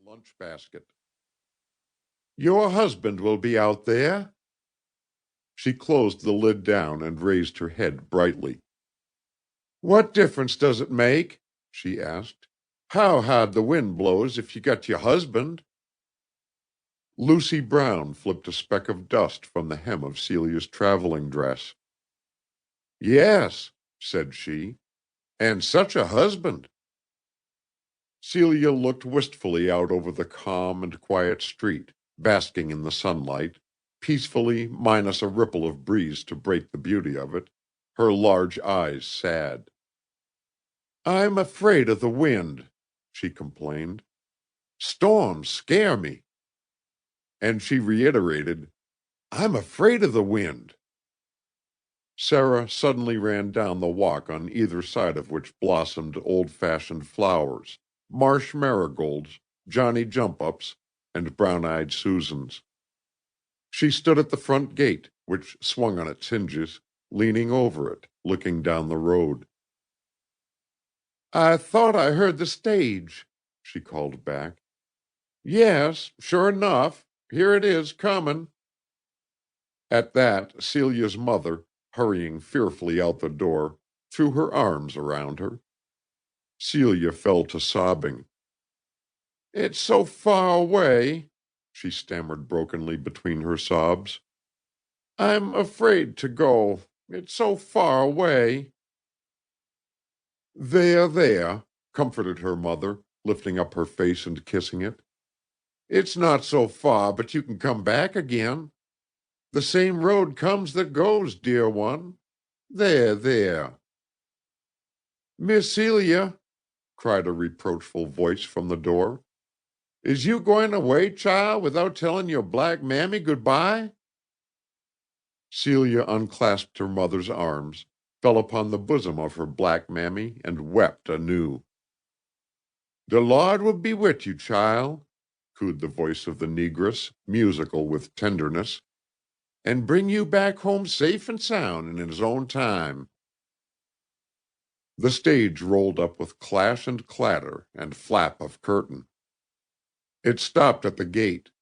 lunch basket. "Your husband will be out there." She closed the lid down and raised her head brightly. "What difference does it make?" she asked. "How hard the wind blows if you got your husband." Lucy Brown flipped a speck of dust from the hem of Celia's traveling dress. "Yes," said she, "and such a husband." Celia looked wistfully out over the calm and quiet street, basking in the sunlight, peacefully minus a ripple of breeze to break the beauty of it, her large eyes sad. "I'm afraid of the wind," she complained. "Storms scare me." And she reiterated, "I'm afraid of the wind." Sarah suddenly ran down the walk on either side of which blossomed old-fashioned flowers, marsh marigolds, Johnny jump-ups, and brown-eyed Susans. She stood at the front gate, which swung on its hinges, leaning over it, looking down the road. "I thought I heard the stage," she called back. "Yes, sure enough. Here it is, comin'." At that, Celia's mother, hurrying fearfully out the door, threw her arms around her. Celia fell to sobbing. "It's so far away," she stammered brokenly between her sobs. "I'm afraid to go. It's so far away." "There, there," comforted her mother, lifting up her face and kissing it. "It's not so far, but you can come back again. The same road comes that goes, dear one. There, there." "Miss Celia," cried a reproachful voice from the door, "is you going away, child, without telling your black mammy good-bye?" Celia unclasped her mother's arms, fell upon the bosom of her black mammy, and wept anew. "The Lord will be with you, child," cooed the voice of the negress, musical with tenderness, "and bring you back home safe and sound in his own time." The stage rolled up with clash and clatter and flap of curtain. It stopped at the gate.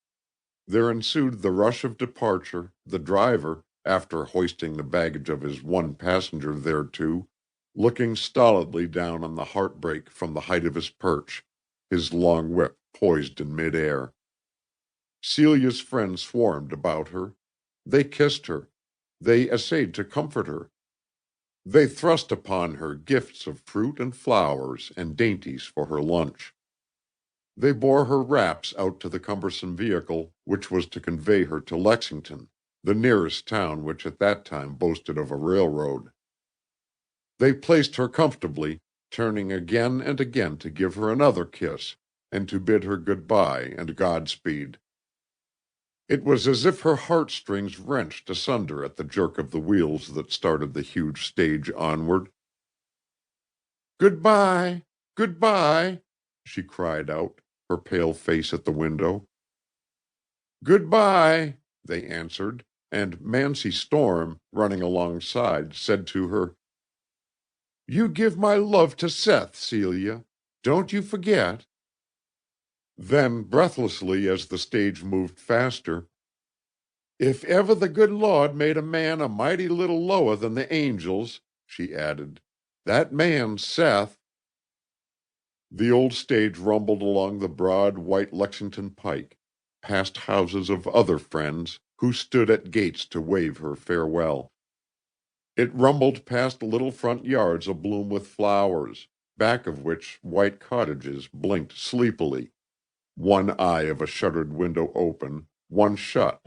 There ensued the rush of departure, the driver, after hoisting the baggage of his one passenger thereto, looking stolidly down on the heartbreak from the height of his perch, his long whip poised in mid-air. Celia's friends swarmed about her. They kissed her. They essayed to comfort her. They thrust upon her gifts of fruit and flowers and dainties for her lunch. They bore her wraps out to the cumbersome vehicle which was to convey her to Lexington, the nearest town which at that time boasted of a railroad. They placed her comfortably, turning again and again to give her another kiss and to bid her good-bye and Godspeed. It was as if her heartstrings wrenched asunder at the jerk of the wheels that started the huge stage onward. "Good-bye, good-bye," she cried out, her pale face at the window. "Good-bye," they answered, and Mancy Storm, running alongside, said to her, "You give my love to Seth, Celia. Don't you forget." Then, breathlessly, as the stage moved faster, "If ever the good Lord made a man a mighty little lower than the angels," she added, "that man's Seth." The old stage rumbled along the broad white Lexington pike, past houses of other friends who stood at gates to wave her farewell. It rumbled past little front yards abloom with flowers, back of which white cottages blinked sleepily, one eye of a shuttered window open, one shut,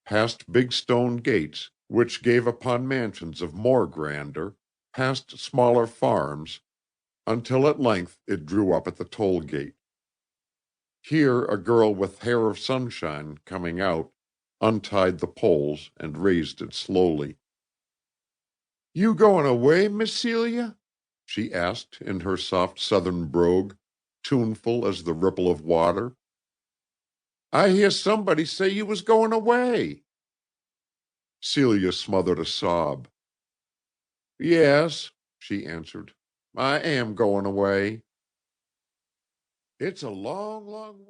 past big stone gates, which gave upon mansions of more grandeur, past smaller farms, until at length it drew up at the toll gate. Here a girl with hair of sunshine coming out untied the poles and raised it slowly. "You going away, Miss Celia?" she asked in her soft southern brogue, tuneful as the ripple of water. "I hear somebody say you was going away." Celia smothered a sob. "Yes," she answered, "I am going away. It's a long, long way."